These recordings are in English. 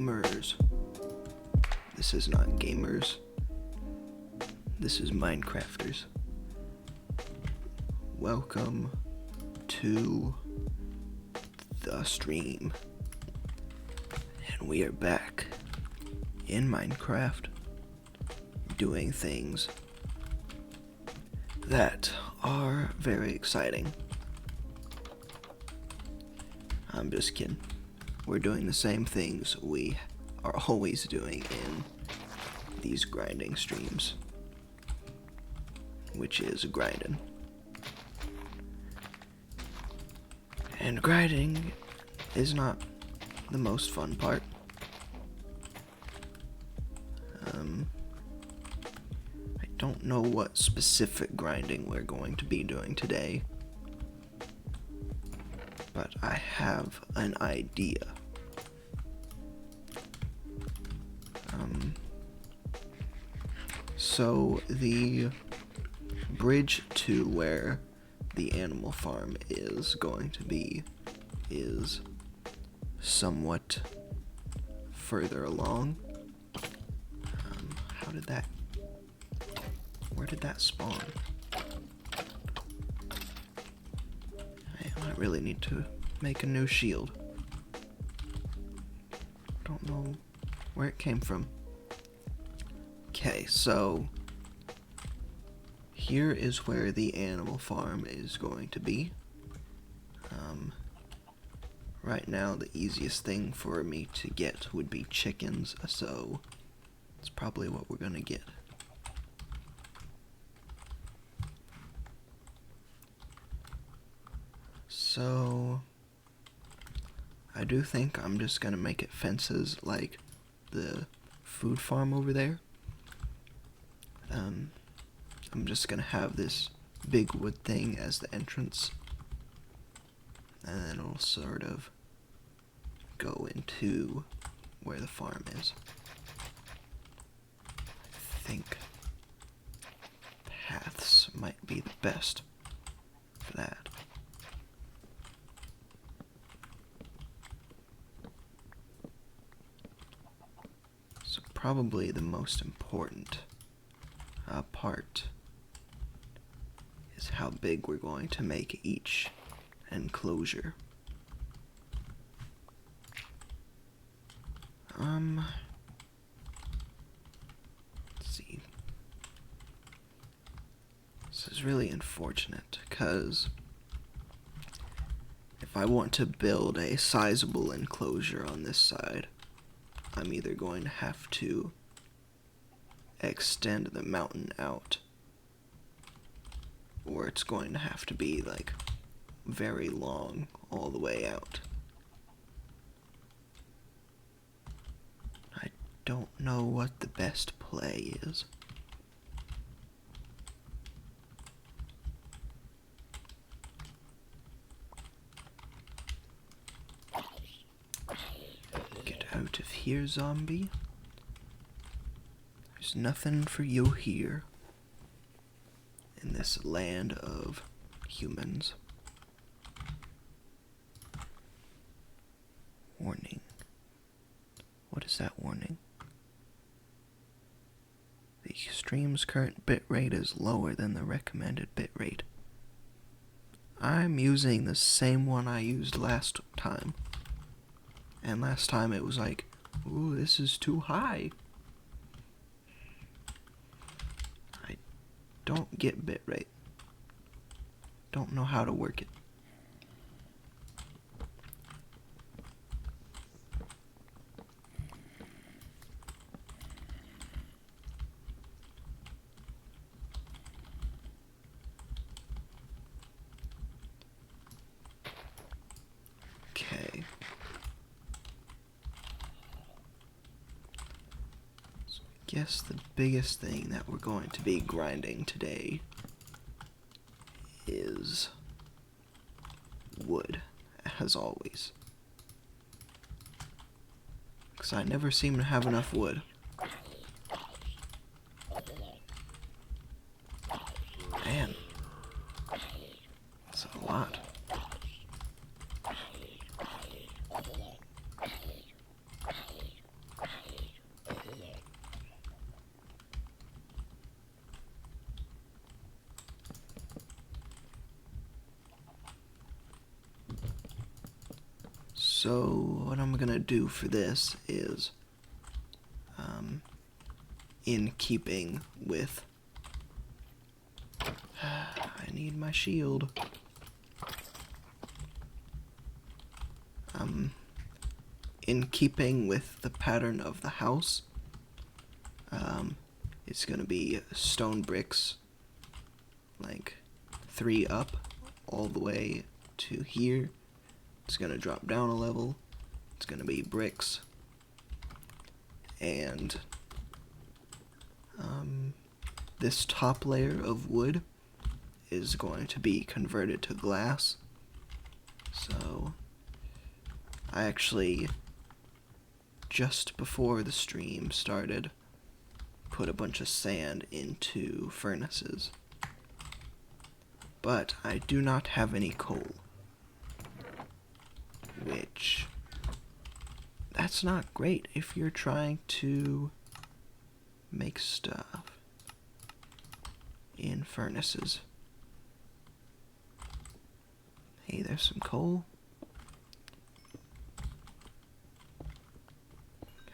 gamers. This is not gamers. This is Minecrafters. Welcome to the stream. And we are back in Minecraft doing things that are very exciting. I'm just kidding. We're doing the same things we are always doing in these grinding streams, which is grinding. And grinding is not the most fun part. I don't know what specific grinding we're going to be doing today, but I have an idea. So the bridge to where the animal farm is going to be is somewhat further along. Where did that spawn? I really need to make a new shield. Don't know where it came from. Okay, so here is where the animal farm is going to be. Right now, the easiest thing for me to get would be chickens, so it's probably what we're gonna get. So I do think I'm just gonna make it fences like the food farm over there. I'm just gonna have this big wood thing as the entrance, and then it'll sort of go into where the farm is. I think paths might be the best for that. So probably the most important part is how big we're going to make each enclosure. Let's see. This is really unfortunate because if I want to build a sizable enclosure on this side, I'm either going to have to extend the mountain out, or it's going to have to be like very long all the way out. I don't know what the best play is. Get out of here, zombie. There's nothing for you here in this land of humans. Warning. What is that warning? The stream's current bitrate is lower than the recommended bitrate. I'm using the same one I used last time. And last time it was like, ooh, this is too high. I don't get bitrate. Don't know how to work it. Okay. So I guess the biggest thing that we're going to be grinding today is wood, as always. Because I never seem to have enough wood. Man, that's a lot. So what I'm gonna do for this is, in keeping with, I need my shield. In keeping with the pattern of the house, it's gonna be stone bricks, like 3 up, all the way to here. It's gonna drop down a level. It's gonna be bricks, and this top layer of wood is going to be converted to glass. So I actually, just before the stream started, put a bunch of sand into furnaces. But I do not have any coal, which, that's not great if you're trying to make stuff in furnaces. Hey, there's some coal.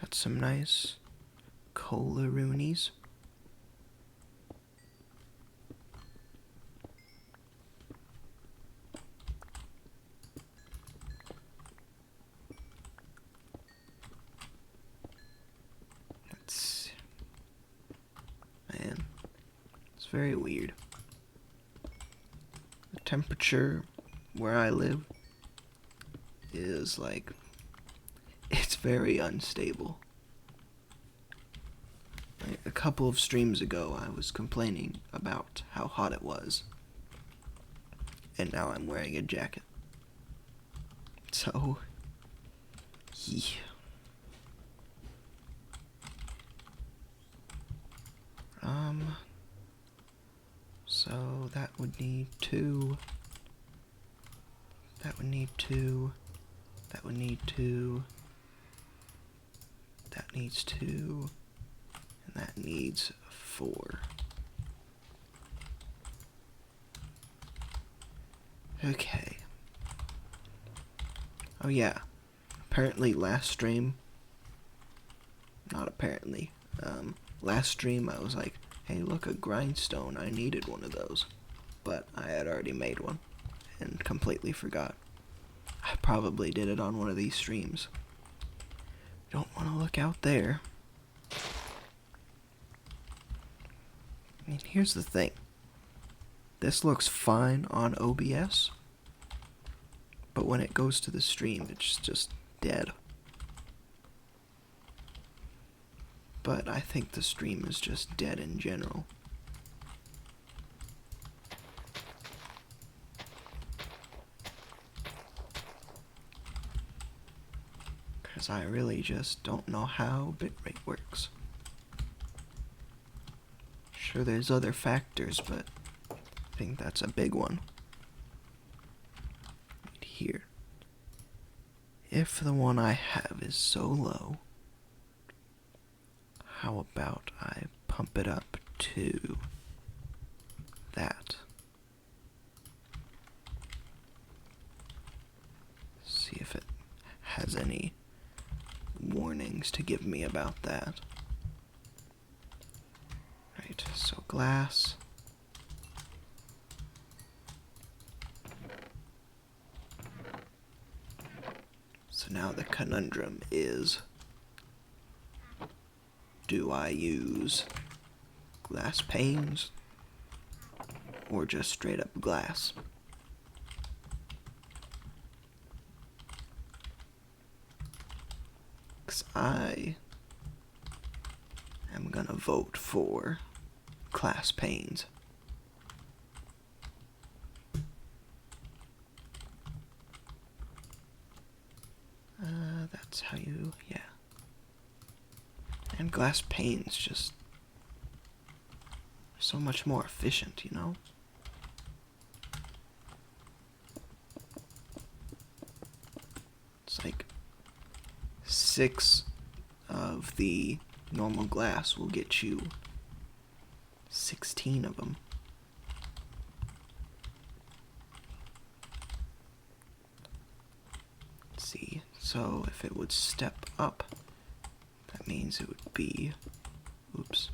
Got some nice coal-a-roonies. Man, it's very weird. The temperature where I live is like, it's very unstable. Like, a couple of streams ago I was complaining about how hot it was, and now I'm wearing a jacket. So, yeah. So that would need 2. That would need 2. That would need 2. That needs 2. And that needs 4. Okay. Oh yeah. Apparently last stream, not apparently, last stream I was like, hey look, a grindstone, I needed one of those. But I had already made one and completely forgot. I probably did it on one of these streams. Don't want to look out there. I mean, here's the thing. This looks fine on OBS, but when it goes to the stream, it's just dead. But I think the stream is just dead in general. Because I really just don't know how bitrate works. Sure, there's other factors, but I think that's a big one. Right here. If the one I have is so low, how about I pump it up to that? See if it has any warnings to give me about that. Right, so glass. So now the conundrum is, do I use glass panes or just straight up glass? Because I am gonna vote for glass panes. That's how you, yeah. And glass panes just so much more efficient, you know? It's like 6 of the normal glass will get you 16 of them. Let's see, So if it would step up, that means it would be, oops.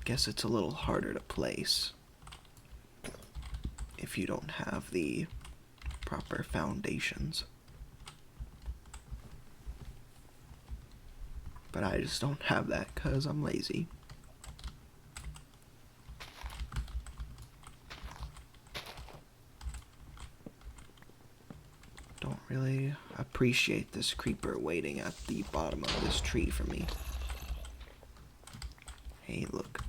Guess it's a little harder to place if you don't have the proper foundations. But I just don't have that because I'm lazy. Don't really appreciate this creeper waiting at the bottom of this tree for me. Hey, look.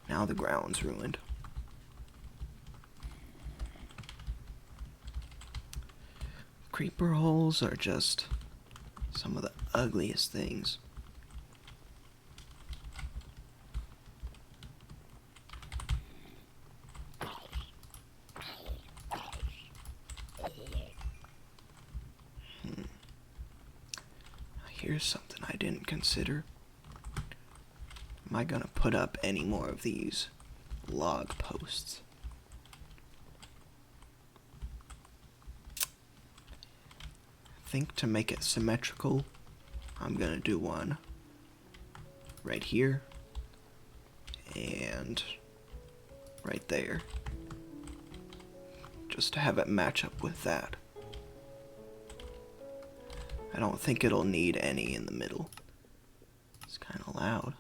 Now the ground's ruined. Creeper holes are just some of the ugliest things. Here's something I didn't consider. Am I gonna put up any more of these log posts? I think to make it symmetrical, I'm gonna do one right here and right there, just to have it match up with that. I don't think it'll need any in the middle. It's kind of loud.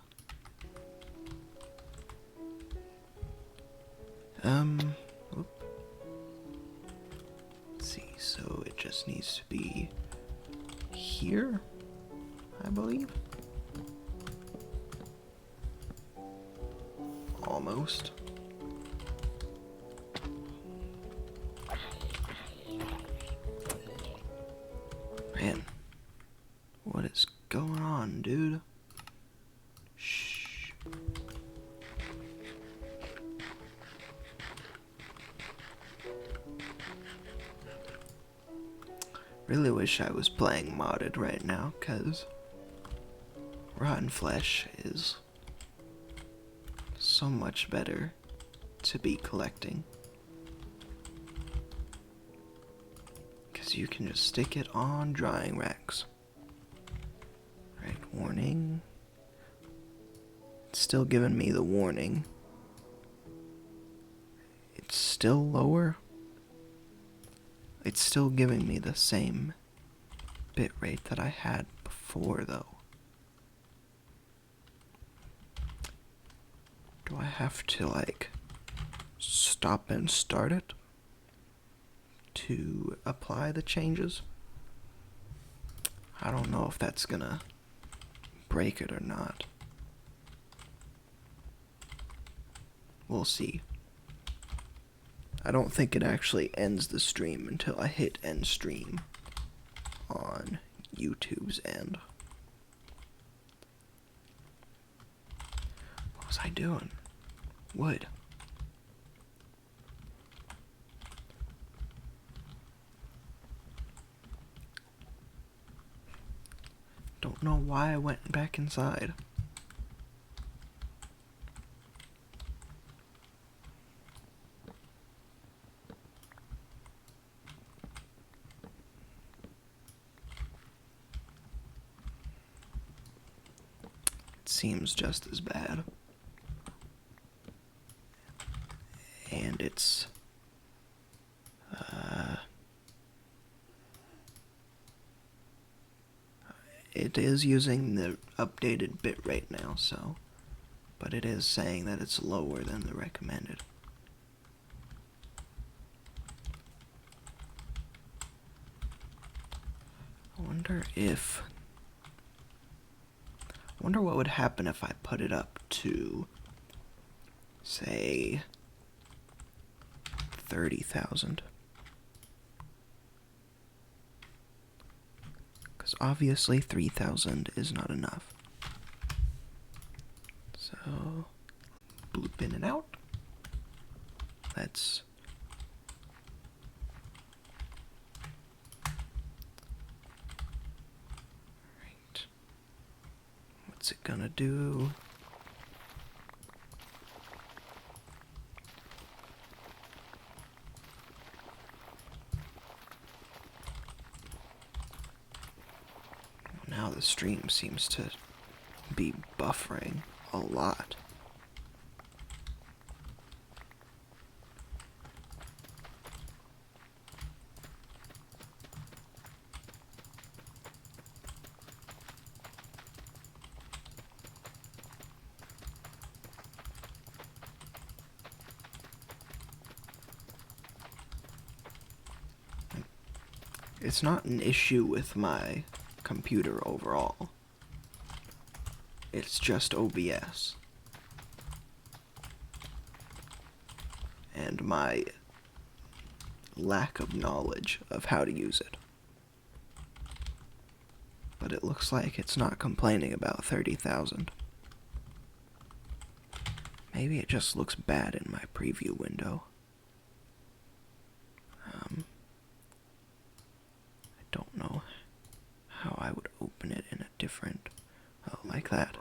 Whoop. Let's see, so it just needs to be here, I believe. Almost. Man, what is going on, dude? Shh. Really wish I was playing modded right now, cause Rotten Flesh is so much better to be collecting. Cause you can just stick it on drying racks. Right, warning. It's still giving me the warning. It's still lower. It's still giving me the same bitrate that I had before, though. Do I have to, like, stop and start it to apply the changes? I don't know if that's gonna break it or not. We'll see. I don't think it actually ends the stream until I hit end stream on YouTube's end. What was I doing? Wood. Don't know why I went back inside. Seems just as bad. And it's it is using the updated bitrate now, so, but it is saying that it's lower than the recommended. I wonder what would happen if I put it up to, say, 30,000. Because obviously 3,000 is not enough. So, bloop in and out. Let's what's it gonna do? Now the stream seems to be buffering a lot. It's not an issue with my computer overall. It's just OBS. And my lack of knowledge of how to use it. But it looks like it's not complaining about 30,000. Maybe it just looks bad in my preview window. I don't know how I would open it in a different... Oh, like that.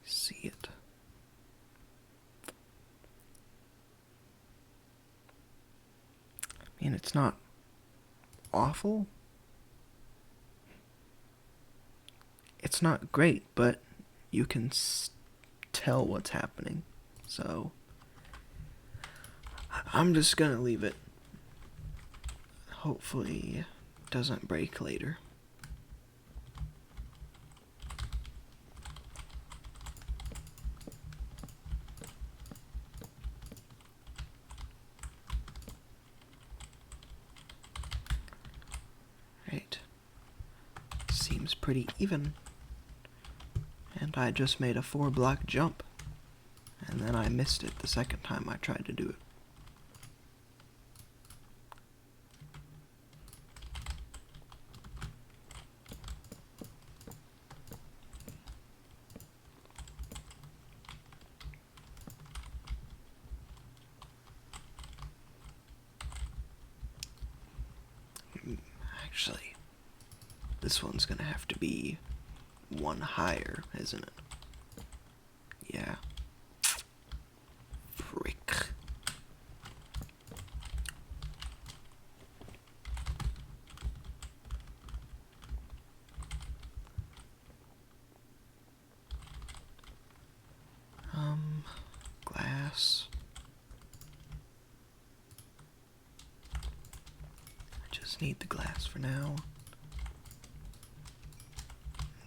See it. I mean, it's not awful. It's not great, but you can tell what's happening. So, I'm just gonna leave it. Hopefully, it doesn't break later. Right. Seems pretty even. And I just made a 4-block jump. And then I missed it the second time I tried to do it. Actually, this one's gonna have to be one higher, isn't it? Yeah. Frick. Glass. I just need the glass for now.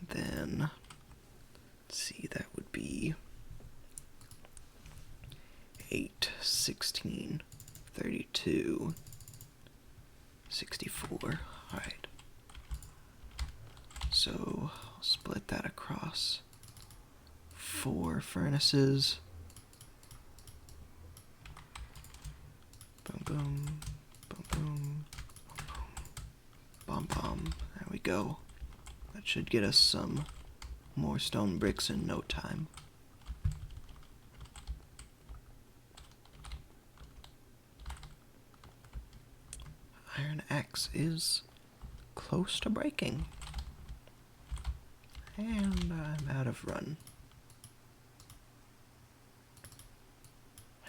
Then, let's see, that would be 8, 16, 32, 64. Alright. So, I'll split that across 4 furnaces. Boom, boom, boom, boom, boom, boom, bum. There we go. That should get us some more stone bricks in no time. Iron axe is close to breaking. And I'm out of run.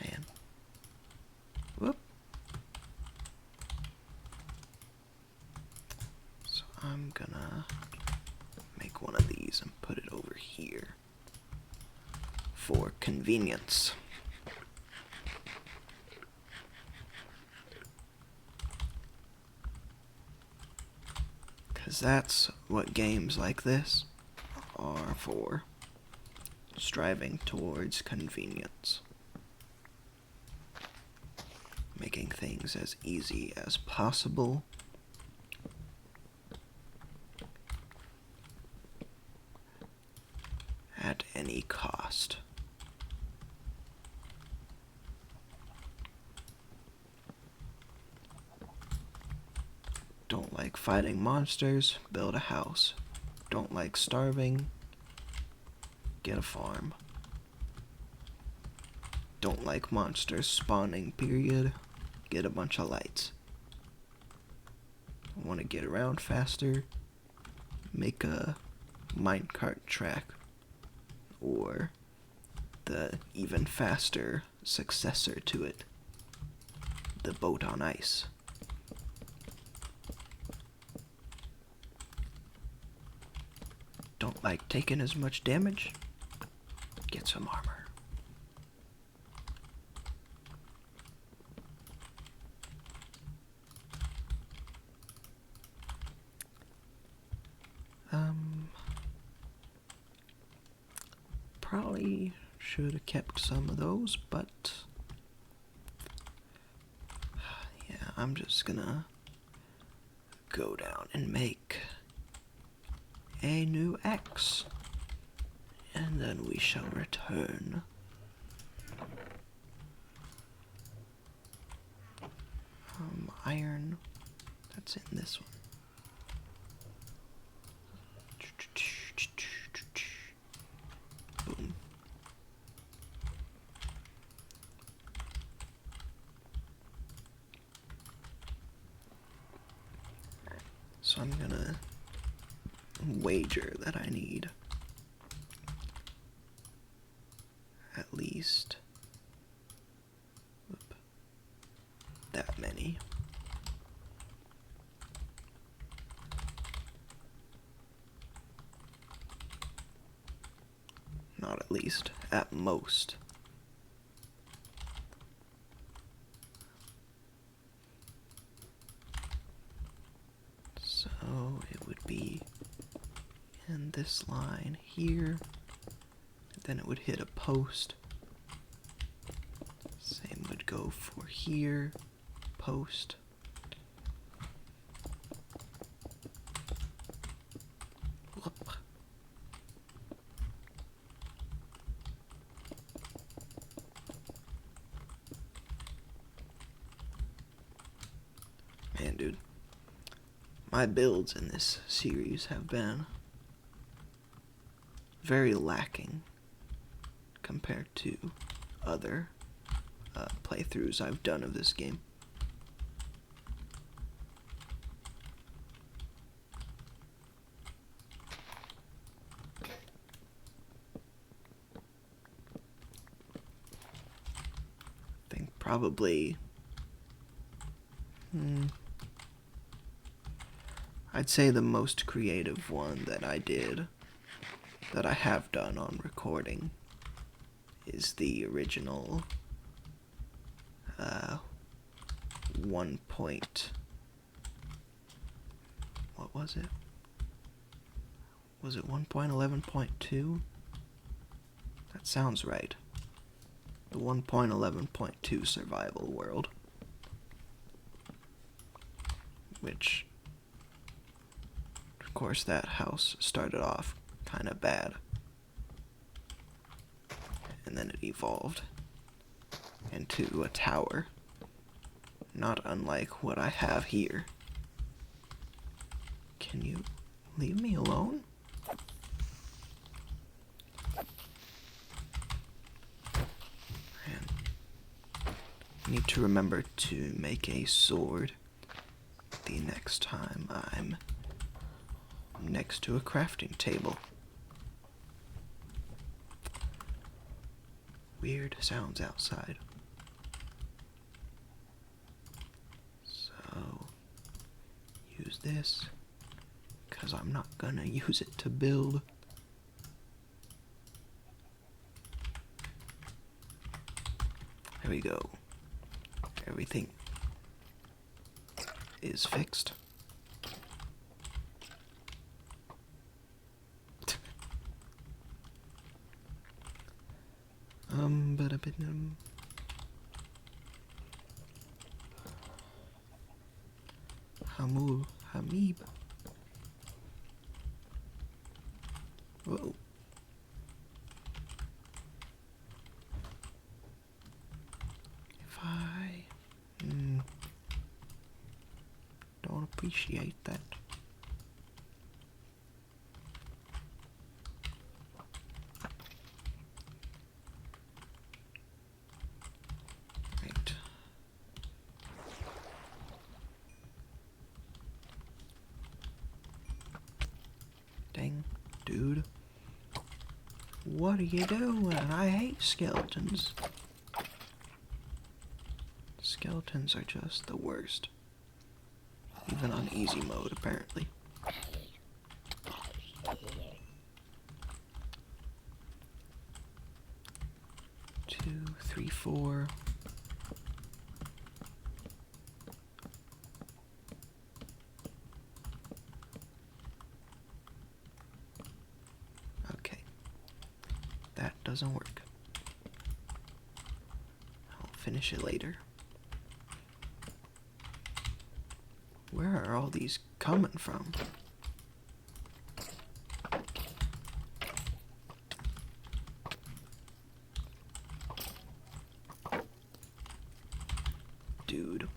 Man. Whoop. So I'm gonna make one of these and put it over here for convenience. Because that's what games like this are for. Striving towards convenience. Making things as easy as possible. At any cost. Don't like fighting monsters? Build a house. Don't like starving? Get a farm. Don't like monsters spawning, period? Get a bunch of lights. Want to get around faster? Make a minecart track. Or the even faster successor to it, the boat on ice. Don't like taking as much damage? Get some armor. Probably should have kept some of those, but yeah, I'm just gonna go down and make a new axe, and then we shall return. Iron, that's in this one. Boom. So I'm gonna wager that I need at least that many. Not at least, at most. So it would be in this line here, then it would hit a post. Same would go for here, post. Whoop. Man, dude, my builds in this series have been very lacking compared to other playthroughs I've done of this game. I think probably I'd say the most creative one that I have done on recording is the original 1 point, what was it? Was it 1.11.2? That sounds right. The 1.11.2 survival world. Which, of course, that house started off kind of bad. And then it evolved into a tower. Not unlike what I have here. Can you leave me alone? Man, I need to remember to make a sword the next time I'm next to a crafting table. Weird sounds outside. So, use this, because I'm not gonna use it to build. There we go. Everything is fixed. But a bit Hamul Hamib. Whoa. If I don't appreciate that. Right. Dang, dude. What are you doing? I hate skeletons. Skeletons are just the worst. Even on easy mode, apparently. 2, 3, 4. Okay. That doesn't work. I'll finish it later. Where are all these coming from? Dude.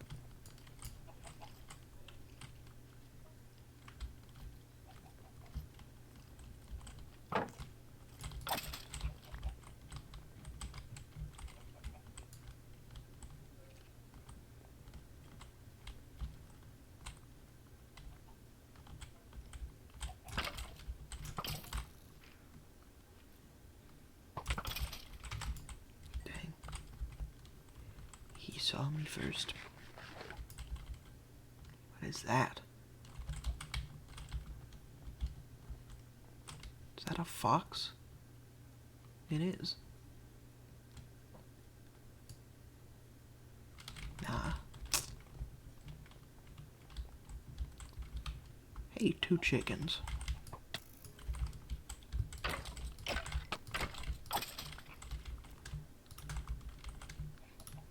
Dang. He saw me first. What is that? Is that a fox? It is. Nah. Hey, 2 chickens.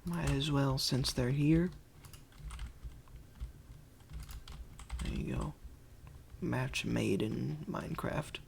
Might as well, since they're here. There you go. Match made in Minecraft.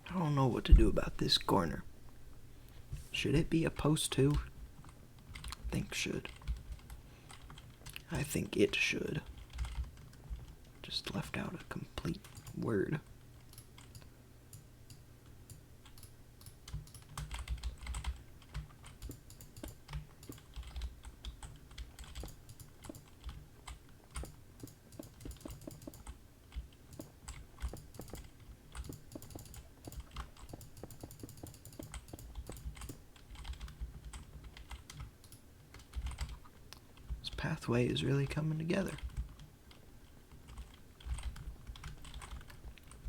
I don't know what to do about this corner. Should it be a post too? I think should. I think it should. Just left out a complete word. Pathway is really coming together.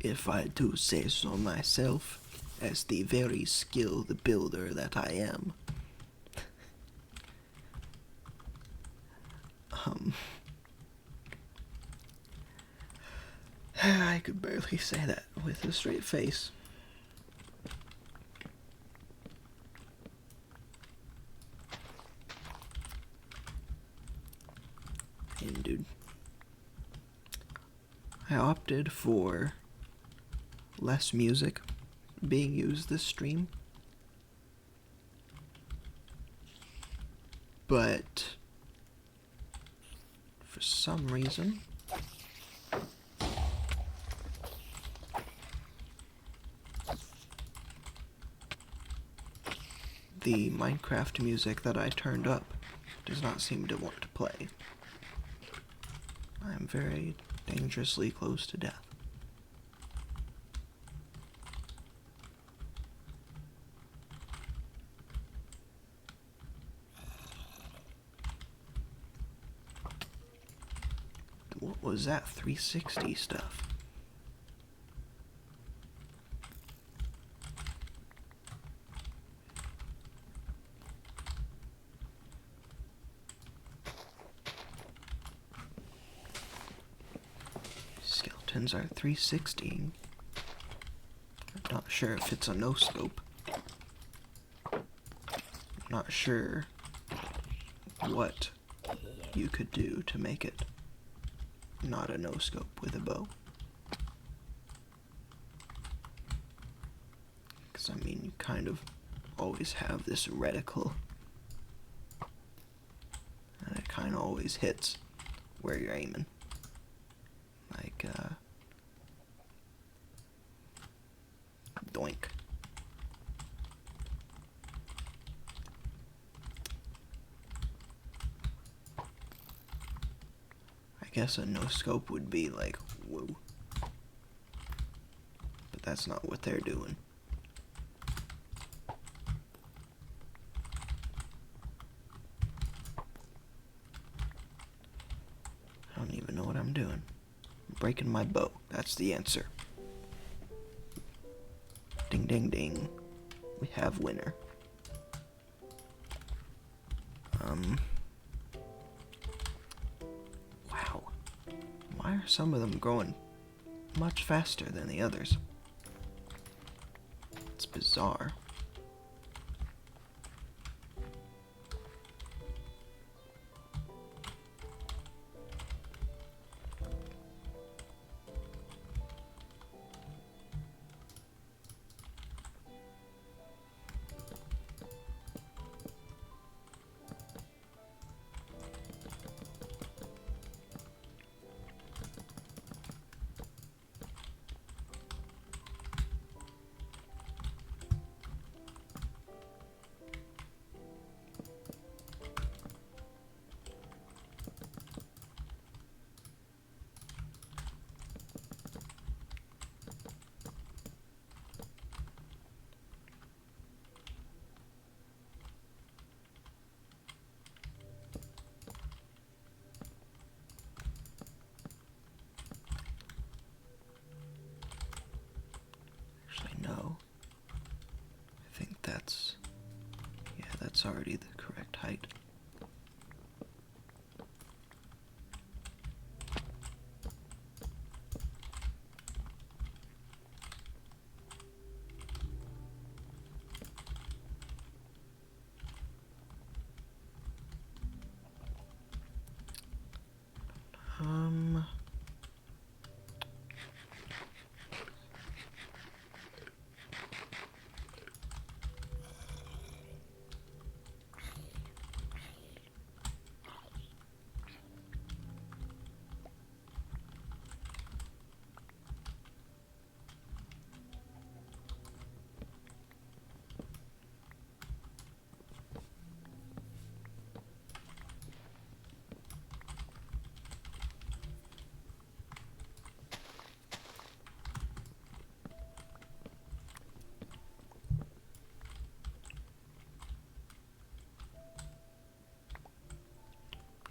If I do say so myself, as the very skilled builder that I am. I could barely say that with a straight face. And dude, I opted for less music being used this stream, but for some reason the Minecraft music that I turned up does not seem to want to play. I am very dangerously close to death. What was that 360 stuff? Skeletons are 360. I'm not sure if it's a no-scope. I'm not sure what you could do to make it not a no-scope with a bow. Because, I mean, you kind of always have this reticle kind of always hits where you're aiming. Like, doink. I guess a no-scope would be like, woo. But that's not what they're doing. I don't even know what I'm doing. I'm breaking my bow. That's the answer. Ding, ding, ding. We have winner. Wow. Why are some of them growing much faster than the others? It's bizarre. No. I think that's... yeah, that's already the correct height.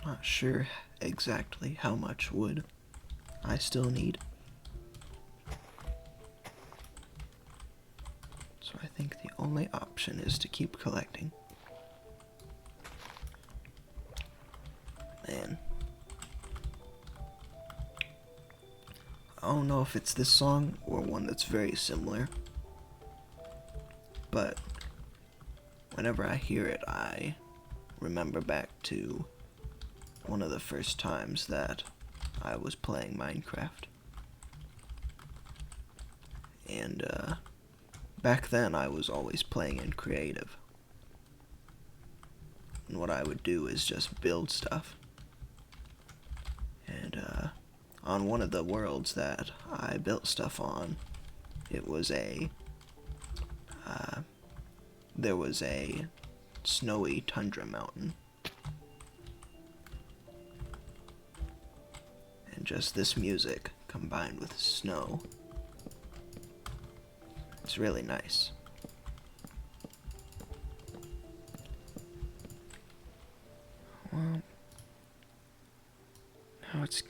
Not sure exactly how much wood I still need. So I think the only option is to keep collecting. Man. I don't know if it's this song or one that's very similar, but whenever I hear it, I remember back to one of the first times that I was playing Minecraft. And back then I was always playing in creative. And what I would do is just build stuff. And on one of the worlds that I built stuff on, it was there was a snowy tundra mountain. And just this music combined with snow. It's really nice. Well, now it's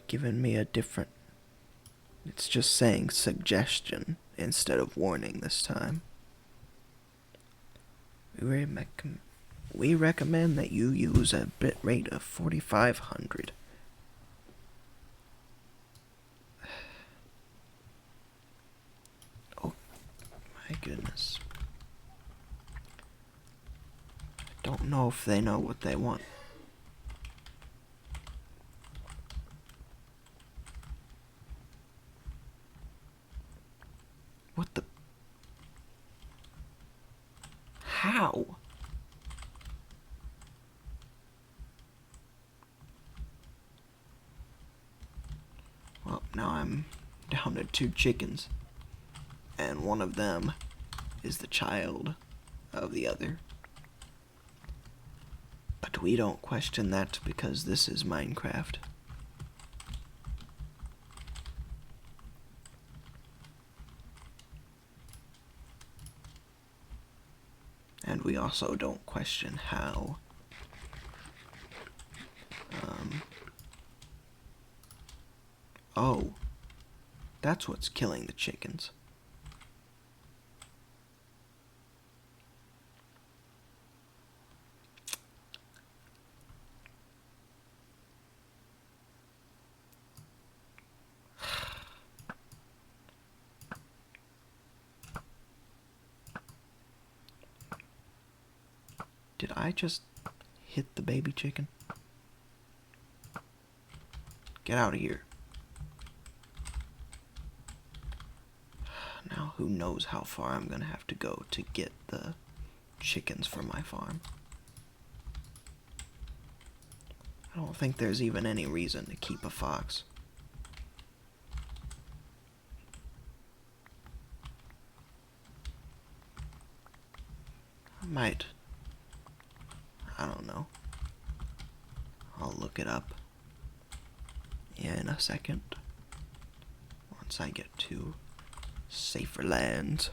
given me a different... it's just saying suggestion instead of warning this time. We recommend that you use a bitrate of 4500. Oh, my goodness. I don't know if they know what they want. What the... how? Well, now I'm down to 2 chickens, and one of them is the child of the other. But we don't question that because this is Minecraft. And we also don't question how oh, that's what's killing the chickens. Did I just hit the baby chicken? Get out of here. Now who knows how far I'm gonna have to go to get the chickens for my farm. I don't think there's even any reason to keep a fox. I don't know. I'll look it up in a second. Once I get to safer lands.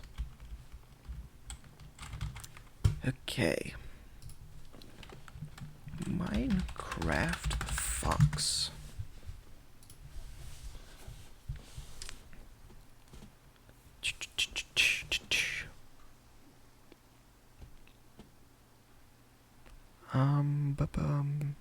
Okay. Minecraft fox. Ba-bum.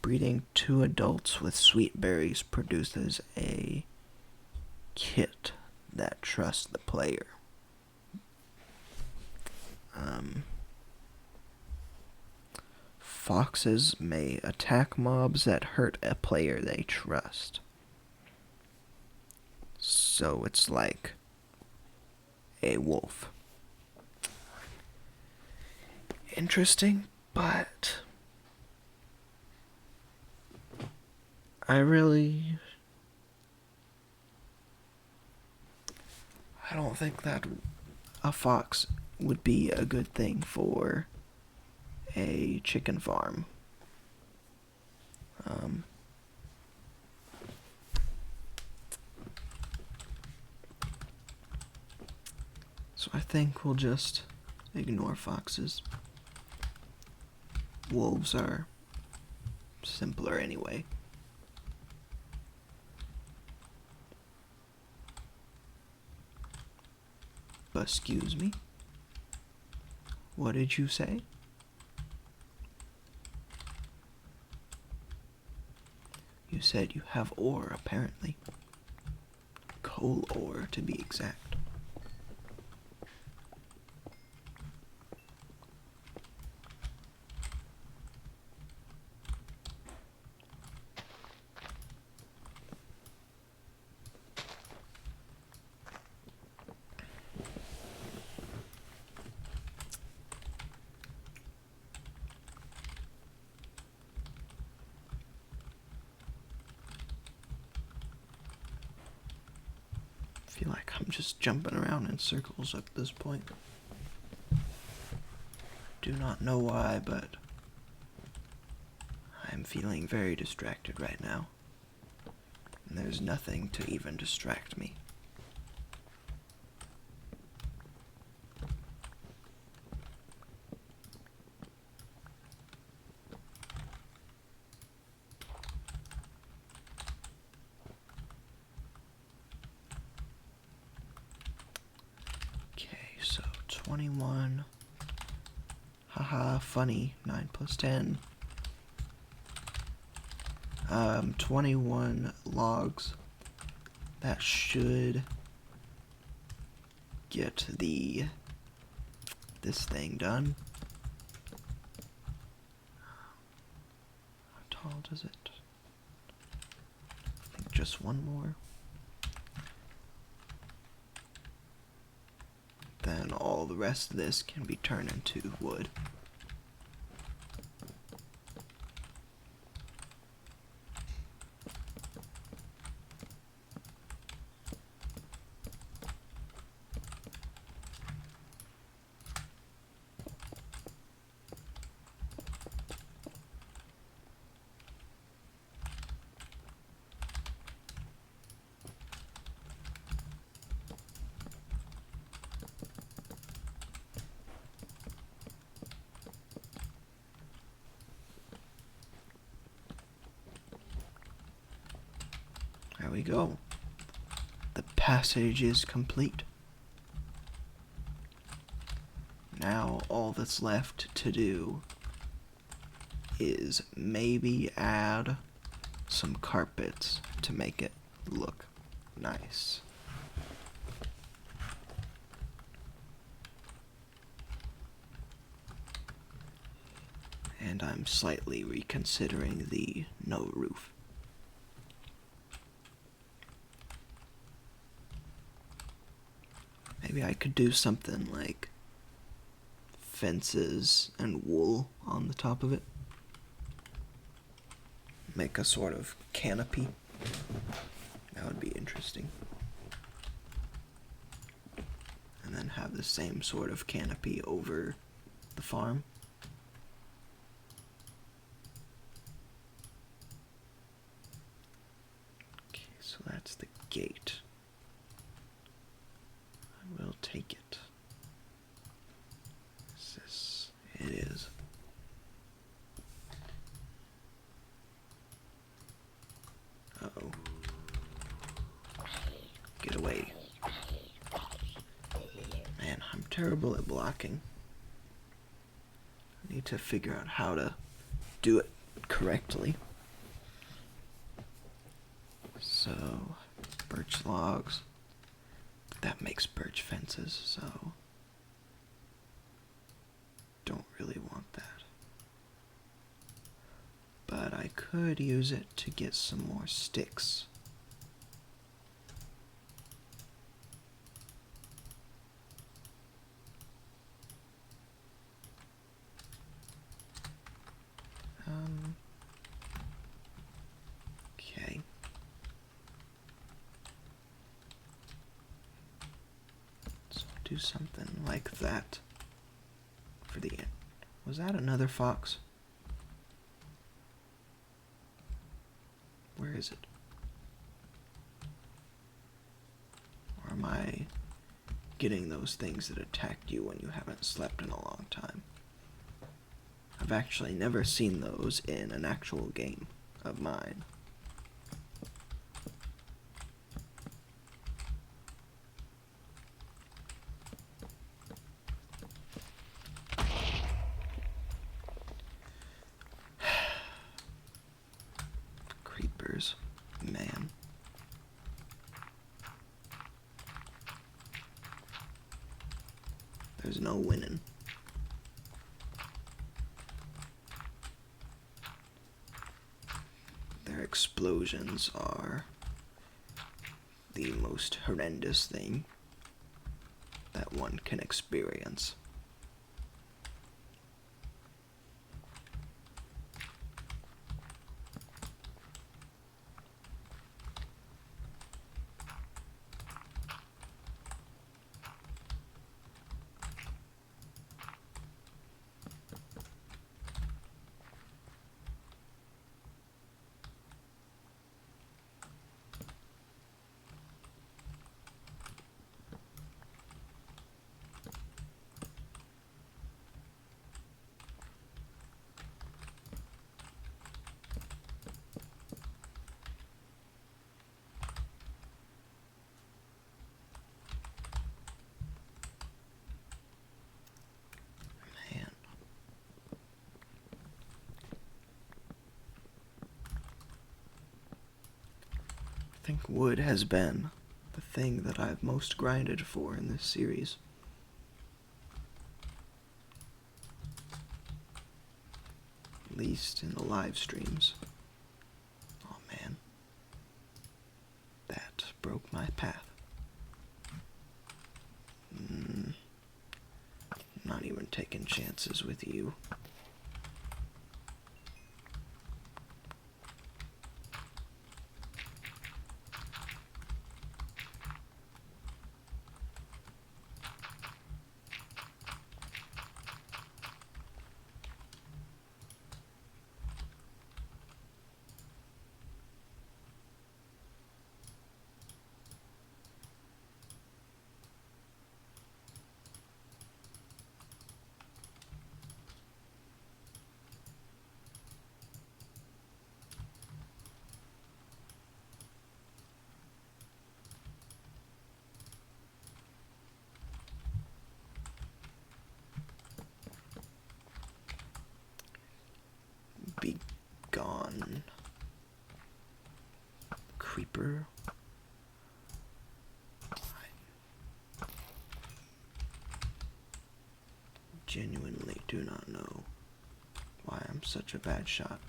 Breeding 2 adults with sweet berries produces a kit that trusts the player. Foxes may attack mobs that hurt a player they trust. So it's like a wolf. Interesting, but I don't think that a fox would be a good thing for a chicken farm. So I think we'll just ignore foxes. Wolves are simpler anyway. Excuse me? What did you say? You said you have ore, apparently. Coal ore, to be exact. I feel like I'm just jumping around in circles at this point. Do not know why, but I'm feeling very distracted right now. And there's nothing to even distract me. So 21. Haha, funny. 9 plus 10. 21 logs That should get this thing done. How tall does it? I think just one more. Then all the rest of this can be turned into wood. There we go. The passage is complete. Now all that's left to do is maybe add some carpets to make it look nice. And I'm slightly reconsidering the no roof. Maybe I could do something like fences and wool on the top of it. Make a sort of canopy. That would be interesting. And then have the same sort of canopy over the farm. Okay, so that's the gate. I will take it. Is this? It is. Uh-oh. Get away. Man, I'm terrible at blocking. I need to figure out how to do it correctly. So, birch logs. That makes birch fences, so don't really want that. But I could use it to get some more sticks. Okay. So do something like that for the end. Was that another fox? Where is it? Or am I getting those things that attacked you when you haven't slept in a long time? I've actually never seen those in an actual game of mine. Creepers, man. There's no winning. Their explosions are the most horrendous thing that one can experience. think wood has been the thing that I've most grinded for in this series. At least in the live streams. Oh man. That broke my path. Not even taking chances with you. Be gone, creeper. I genuinely do not know why I'm such a bad shot.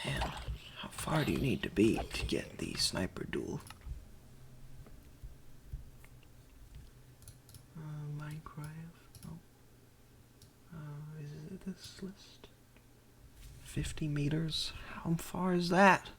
Man, how far do you need to be to get the sniper duel? Minecraft? No. Is it this list? 50 meters? How far is that?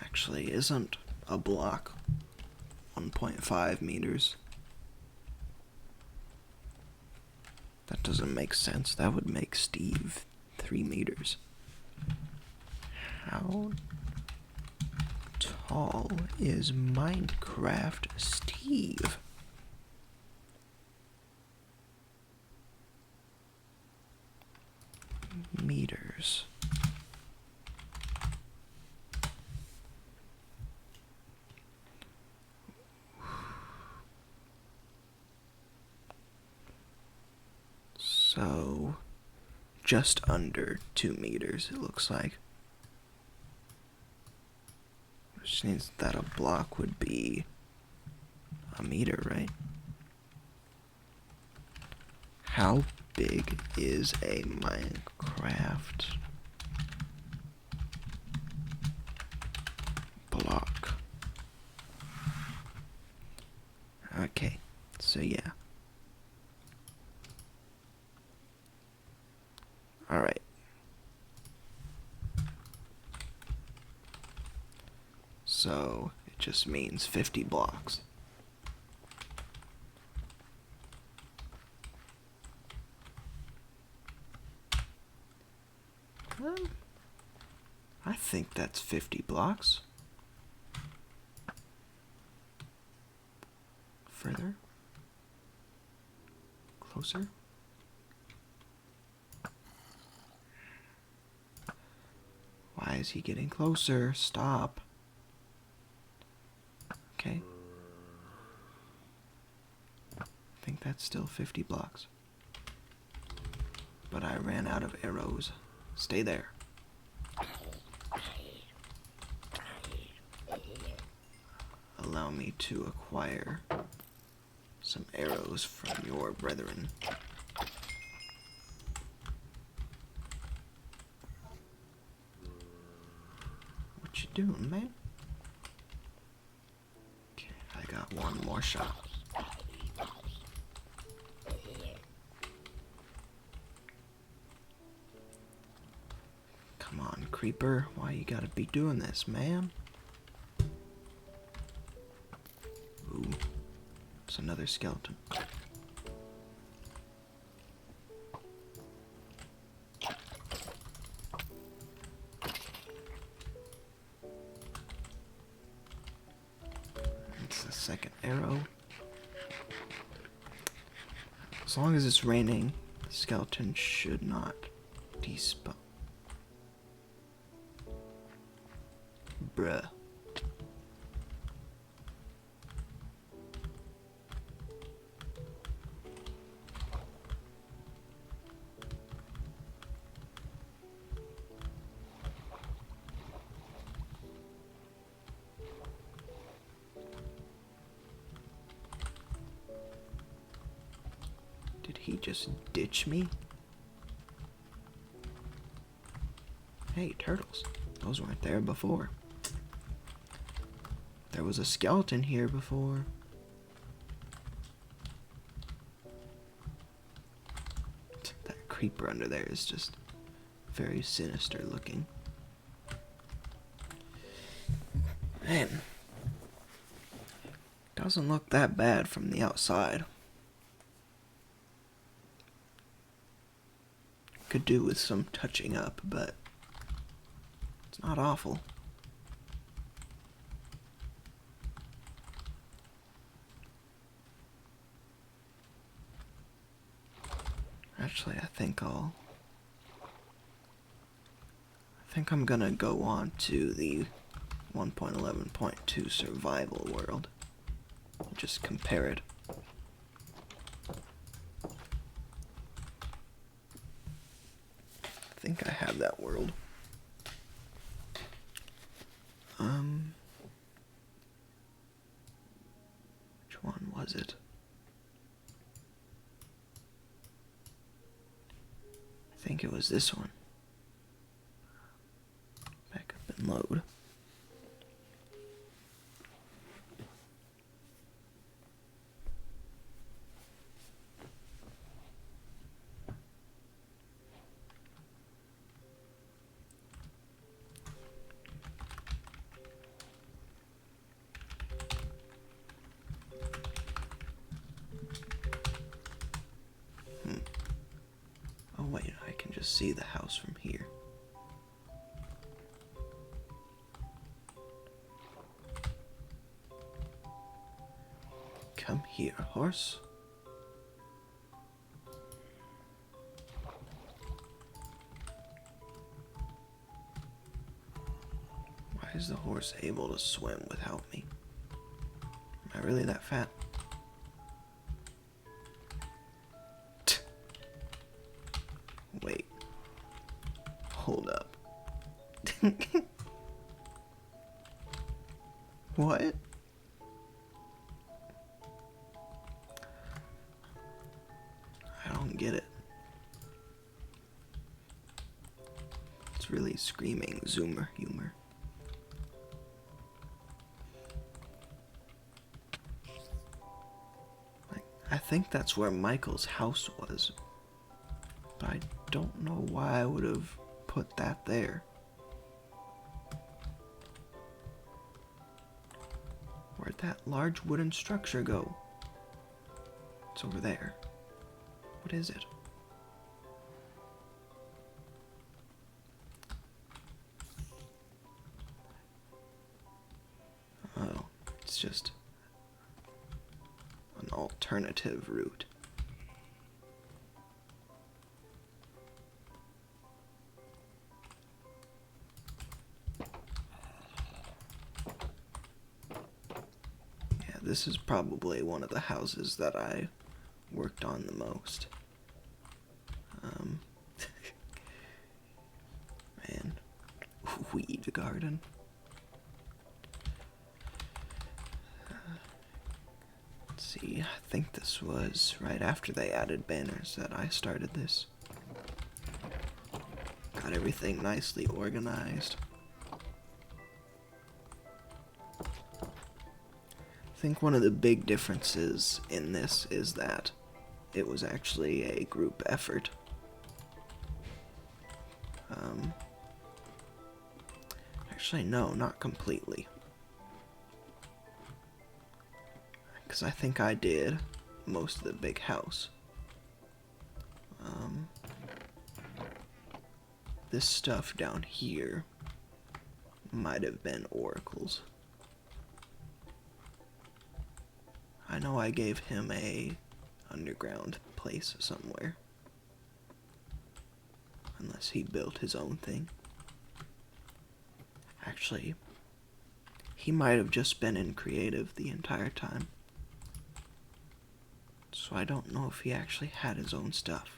Actually, isn't a block 1.5 meters? That doesn't make sense. That would make Steve 3 meters. How tall is Minecraft Steve? Meters. So, just under 2 meters, it looks like. Which means that a block would be a meter, right? How big is a Minecraft block? Okay, so yeah. Alright. So, it just means 50 blocks. I think that's 50 blocks. Further? Closer? Why is he getting closer? Stop. Okay. I think that's still 50 blocks. But I ran out of arrows. Stay there. Allow me to acquire some arrows from your brethren. What you doing, man? Okay, I got one more shot. Come on, creeper. Why you gotta be doing this, man? Ooh. It's another skeleton. It's the second arrow. As long as it's raining, the skeleton should not despawn. Bruh. Did he just ditch me? Hey, turtles. Those weren't there before. There was a skeleton here before. That creeper under there is just very sinister looking. Man. Doesn't look that bad from the outside. Could do with some touching up, but it's not awful. Actually, I think I'm gonna go on to the 1.11.2 survival world. Just compare it. I think I have that world. Which one was it? I think it was this one. Back up and load. Oh wait, I can just see the house from here. Come here, horse. Why is the horse able to swim without me? Am I really that fat? Wait. Hold up. What? I don't get it. It's really screaming zoomer humor. I think that's where Michael's house was. But I don't know why I would have put that there. Where'd that large wooden structure go? It's over there. What is it? Oh, it's just an alternative route. This is probably one of the houses that I worked on the most. Man, weed garden. Let's see, I think this was right after they added banners that I started this. Got everything nicely organized. I think one of the big differences in this is that it was actually a group effort. Actually, no, not completely. Because I think I did most of the big house. This stuff down here might have been oracles. I know I gave him a underground place somewhere. Unless he built his own thing. Actually, he might have just been in creative the entire time. So I don't know if he actually had his own stuff.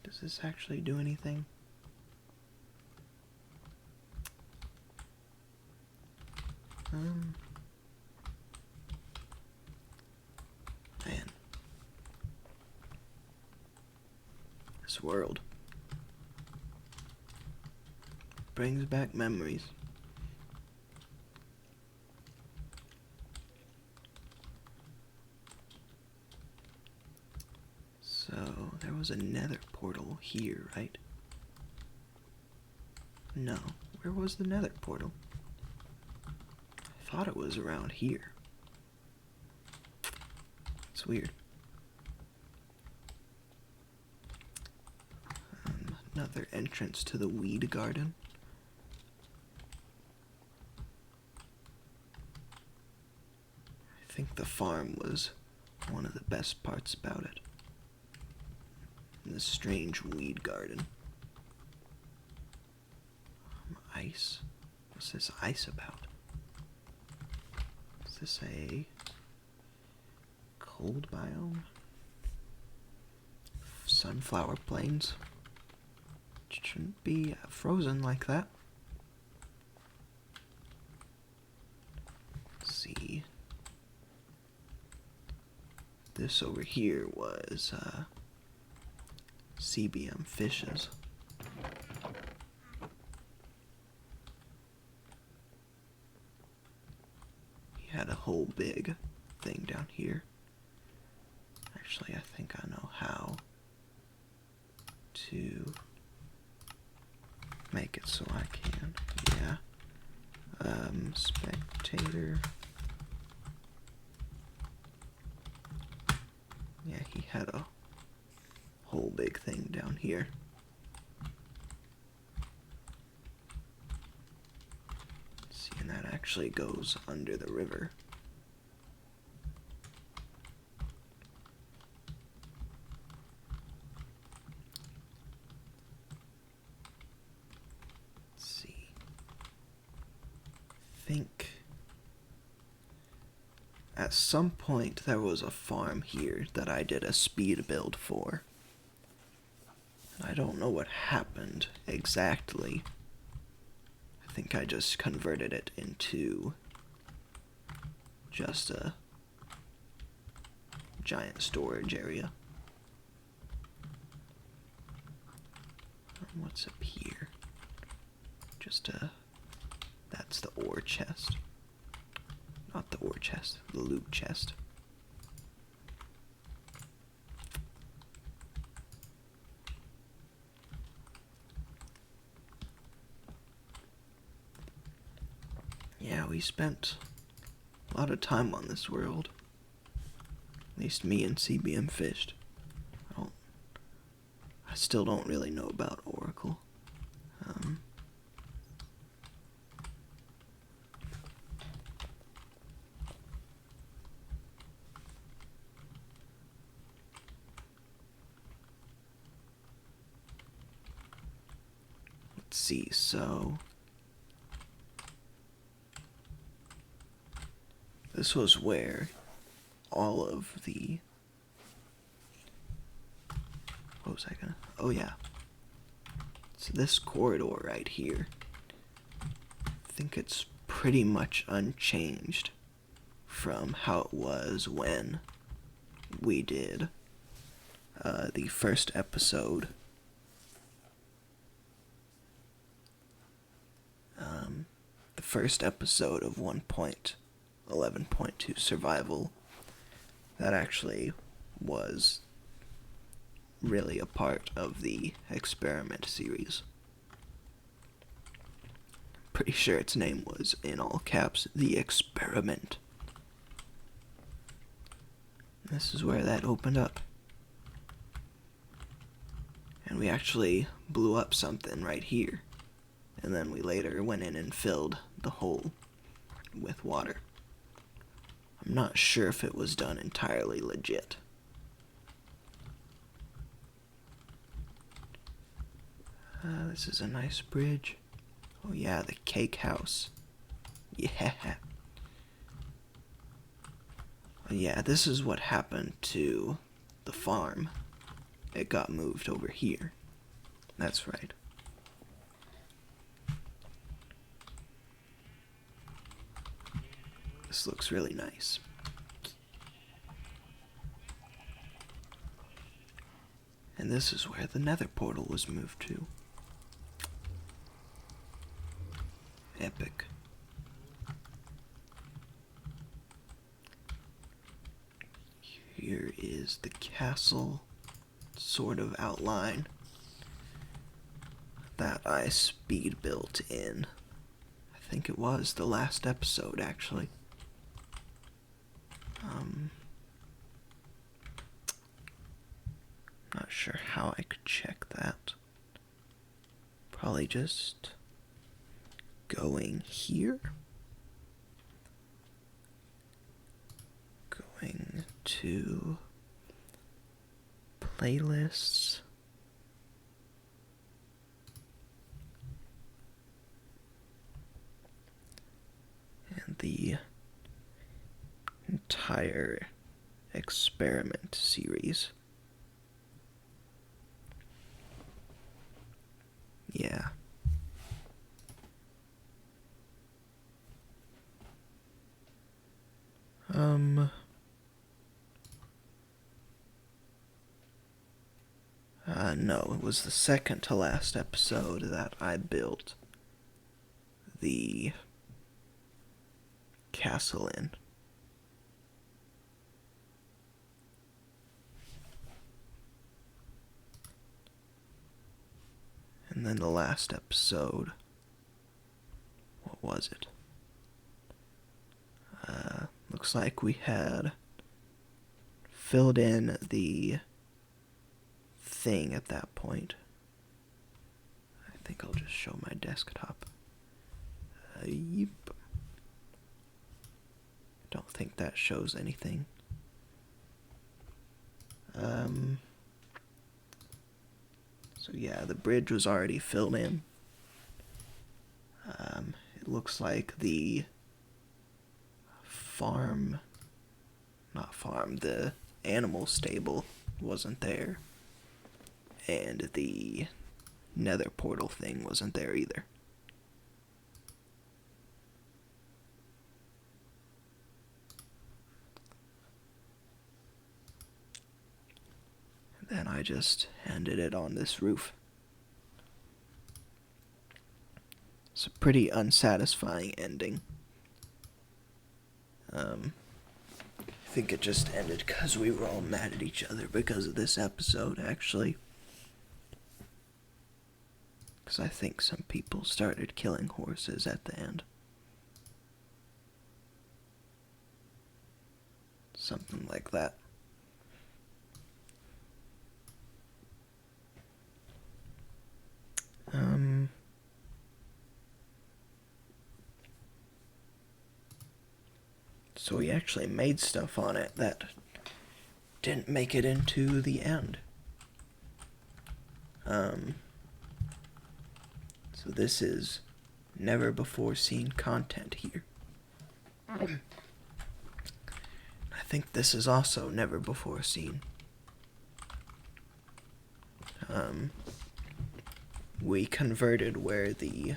Does this actually do anything? Man. This world brings back memories. So, there was a nether portal here, right? No. Where was the nether portal? I thought it was around here. It's weird. Another entrance to the weed garden. I think the farm was one of the best parts about it. And this strange weed garden. Ice? What's this ice about? Is this a cold biome? Sunflower plains? It shouldn't be frozen like that. Let's see. This over here was CBM fishes. He had a whole big thing down here. Actually, I think I know how to make it so I can. Yeah. Spectator. Yeah, he had a whole big thing down here. See, and that actually goes under the river. Let's see. I think at some point there was a farm here that I did a speed build for. I don't know what happened exactly. I think I just converted it into just a giant storage area. What's up here? Just that's the ore chest. Not the ore chest, the loot chest. Yeah, we spent a lot of time on this world. At least me and CBM fished. I still don't really know about Oracle. Let's see, so this was where all of the... What was I gonna... Oh yeah. So this corridor right here, I think it's pretty much unchanged from how it was when we did the first episode. The first episode of 1.11.2 Survival. That actually was really a part of the Experiment series. Pretty sure its name was, in all caps, The Experiment. This is where that opened up. And we actually blew up something right here. And then we later went in and filled the hole with water. I'm not sure if it was done entirely legit. This is a nice bridge. Oh yeah, the cake house. Yeah. Yeah, this is what happened to the farm. It got moved over here. That's right. This looks really nice. And this is where the nether portal was moved to. Epic. Here is the castle sort of outline that I speed built in. I think it was the last episode, actually. Not sure how I could check that. Probably just going here. Going to playlists. And the entire Experiment series. Yeah. No, it was the second to last episode that I built the castle in. And then the last episode, what was it? Looks like we had filled in the thing at that point. I think I'll just show my desktop. Yep. Don't think that shows anything. So yeah, the bridge was already filled in. It looks like the the animal stable wasn't there. And the nether portal thing wasn't there either. And then I just ended it on this roof. It's a pretty unsatisfying ending. I think it just ended because we were all mad at each other because of this episode, actually. Because I think some people started killing horses at the end. Something like that. So we actually made stuff on it that didn't make it into the end. So this is never before seen content here. I think this is also never before seen. We converted where the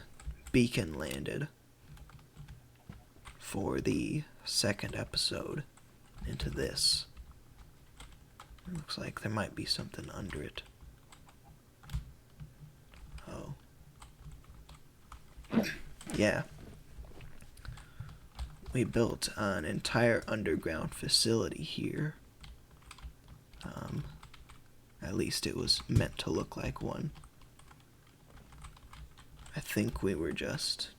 beacon landed for the second episode into this. It looks like there might be something under it. Oh. Yeah. We built an entire underground facility here. At least it was meant to look like one. I think we were just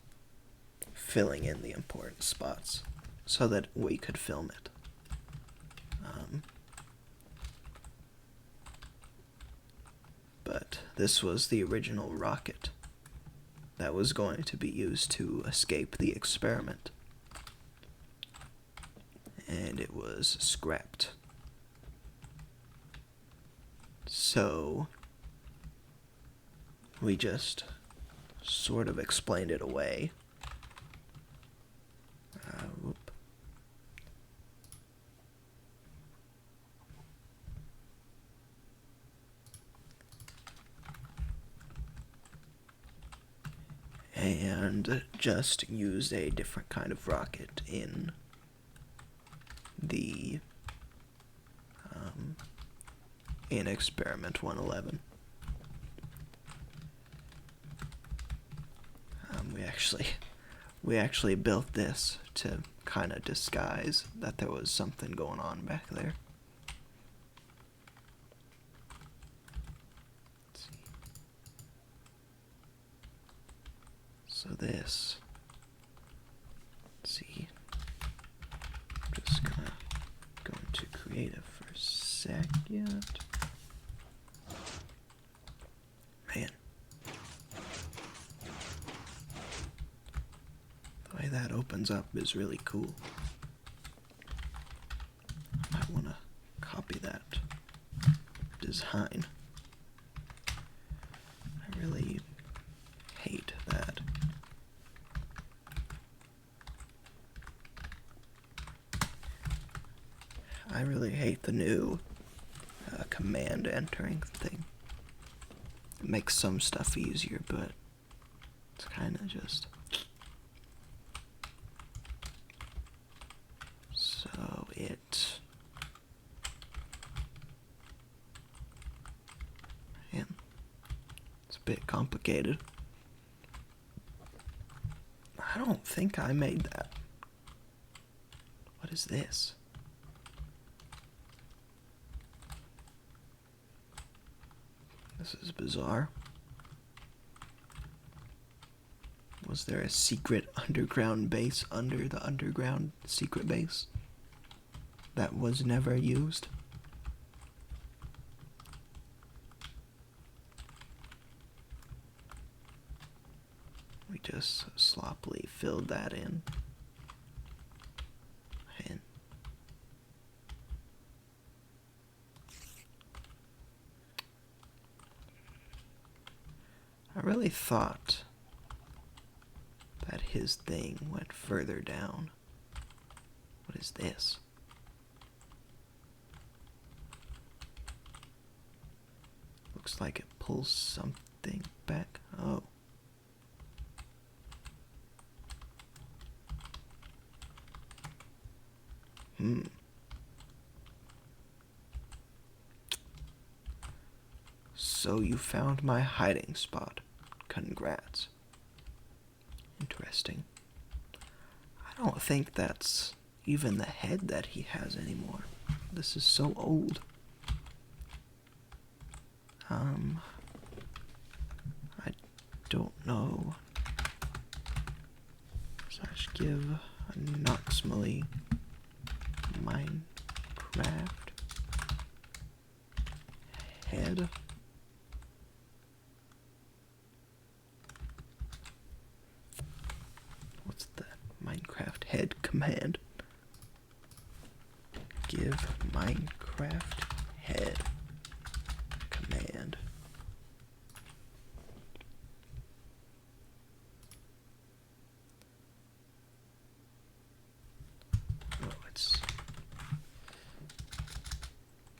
filling in the important spots so that we could film it. But this was the original rocket that was going to be used to escape the experiment. And it was scrapped. So we just sort of explained it away. Whoop. And just used a different kind of rocket in the in Experiment 111. We actually built this to kind of disguise that there was something going on back there. Let's see. So this, let's see, I'm just gonna go into creative for a second. Man, the way that opens up is really cool. I might want to copy that design. I really hate that. I really hate the new command entering thing. It makes some stuff easier, but it's kind of just... So it... Man, it's a bit complicated. I don't think I made that. What is this? This is bizarre. Was there a secret underground base under the underground secret base that was never used? We just sloppily filled that in. And I really thought that his thing went further down. What is this? Looks like it pulls something back. Oh. So you found my hiding spot. Congrats. Interesting. I don't think that's even the head that he has anymore. This is so old. I don't know. / give Noxmally Minecraft head. What's the Minecraft head command? Give Minecraft head command. Oh, it's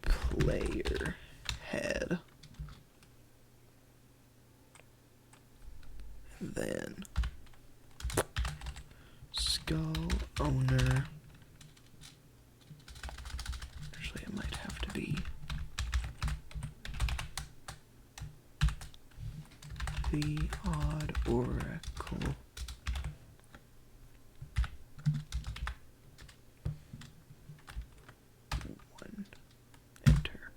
player head. And then skull owner. Actually, it might have to be the odd oracle. One, enter.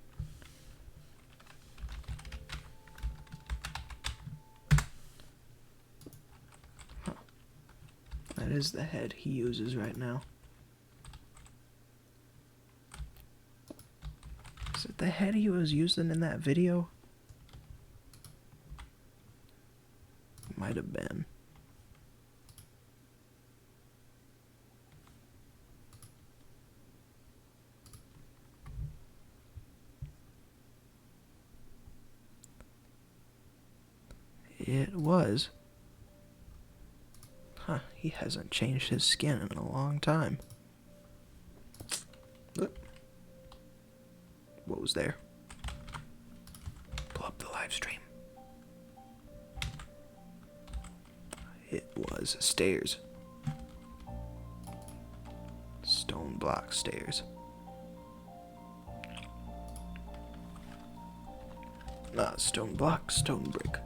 is the head he uses right now. Is it the head he was using in that video? Might have been. It was. Huh, he hasn't changed his skin in a long time. Look. What was there? Pull up the live stream. It was stairs. Stone block stairs. Not stone block, stone brick.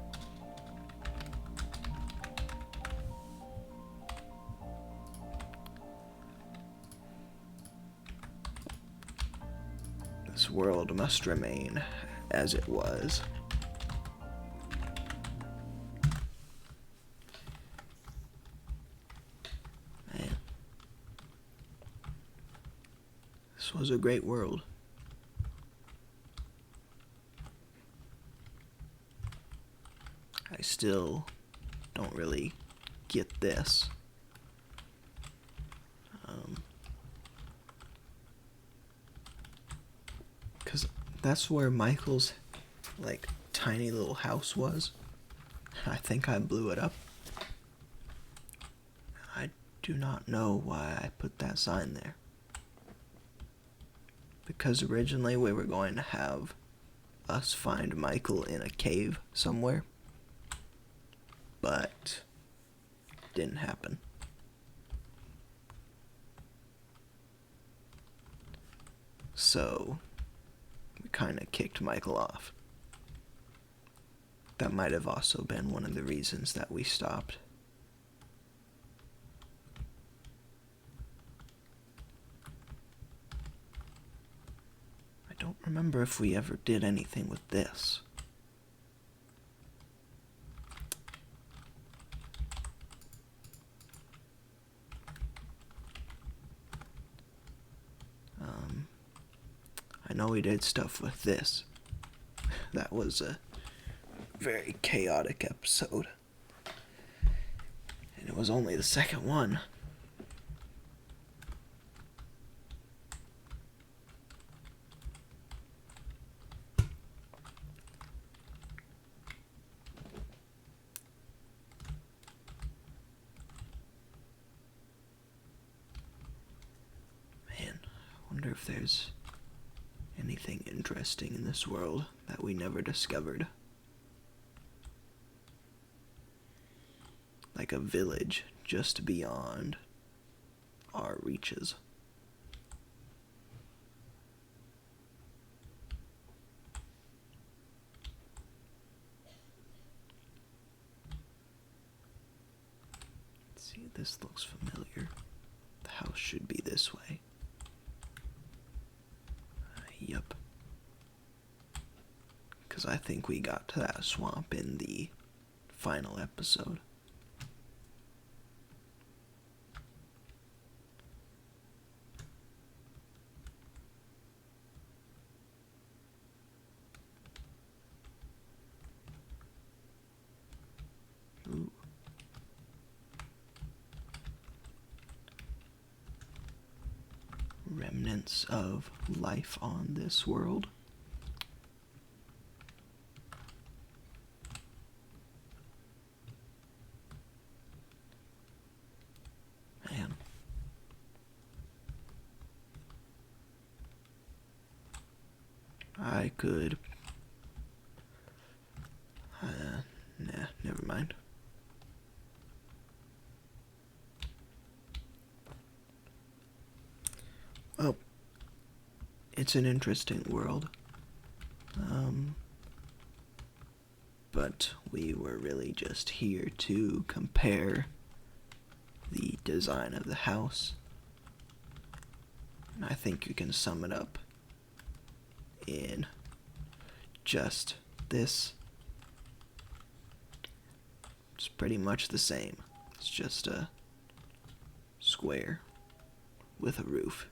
This world must remain as it was. Man. This was a great world. I still don't really get this. Because that's where Michael's, like, tiny little house was. I think I blew it up. I do not know why I put that sign there. Because originally we were going to have us find Michael in a cave somewhere. But didn't happen. So we kind of kicked Michael off. That might have also been one of the reasons that we stopped. I don't remember if we ever did anything with this. I know we did stuff with this. That was a very chaotic episode. And it was only the second one. Man, I wonder if there's anything interesting in this world that we never discovered. Like a village just beyond our reaches. Let's see, this looks familiar. The house should be this way. Yep. Because I think we got to that swamp in the final episode. Ooh. Remnants of life on this world. Man. I could... nah, never mind. Oh. It's an interesting world. But we were really just here to compare the design of the house. And I think you can sum it up in just this. It's pretty much the same. It's just a square with a roof.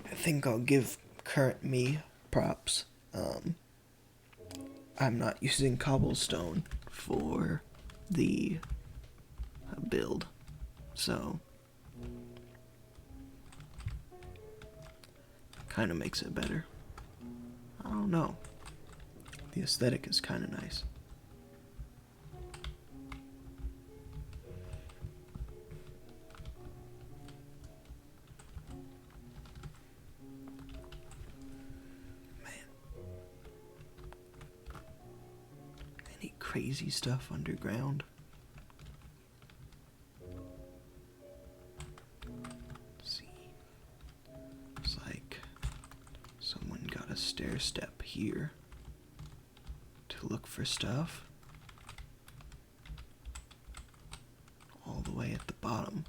I think I'll give current me props. I'm not using cobblestone for the build, so kind of makes it better. I don't know. The aesthetic is kind of nice. Any crazy stuff underground? Let's see. It's like someone got a stair step here to look for stuff. All the way at the bottom.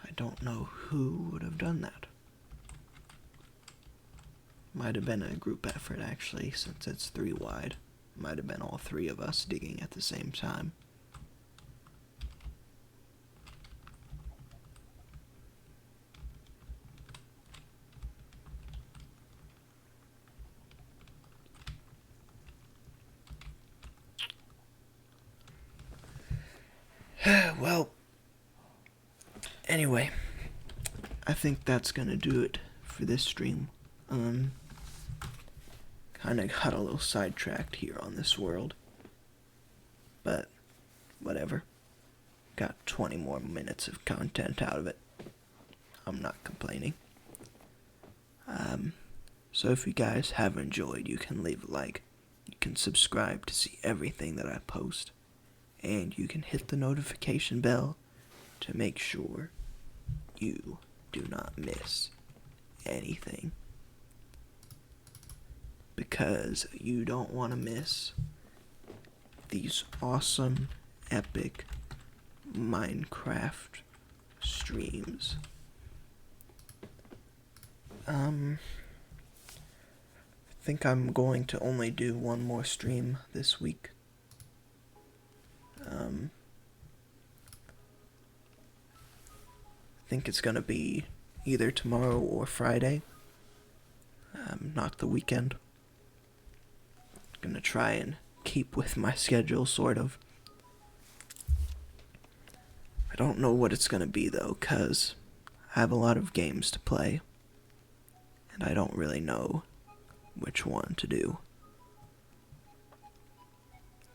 I don't know who would have done that. Might have been a group effort, actually, since it's 3 wide. Might have been all 3 of us digging at the same time. Well, anyway, I think that's gonna do it for this stream. Kinda got a little sidetracked here on this world. But, whatever. Got 20 more minutes of content out of it. I'm not complaining. So if you guys have enjoyed, you can leave a like. You can subscribe to see everything that I post. And you can hit the notification bell to make sure you do not miss anything. Because you don't want to miss these awesome, epic Minecraft streams. I think I'm going to only do one more stream this week. I think it's gonna be either tomorrow or Friday. Not the weekend. Gonna try and keep with my schedule, sort of. I don't know what it's gonna be, though, 'cause I have a lot of games to play. And I don't really know which one to do.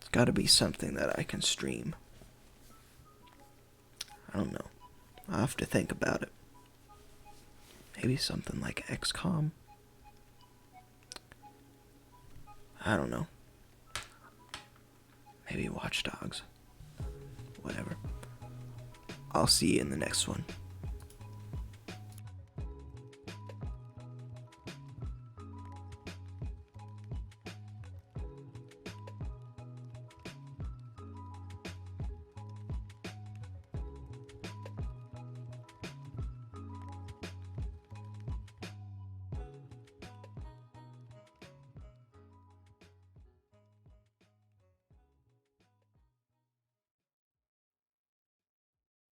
It's gotta be something that I can stream. I don't know. I'll have to think about it. Maybe something like XCOM? I don't know. Maybe Watch Dogs. Whatever. I'll see you in the next one.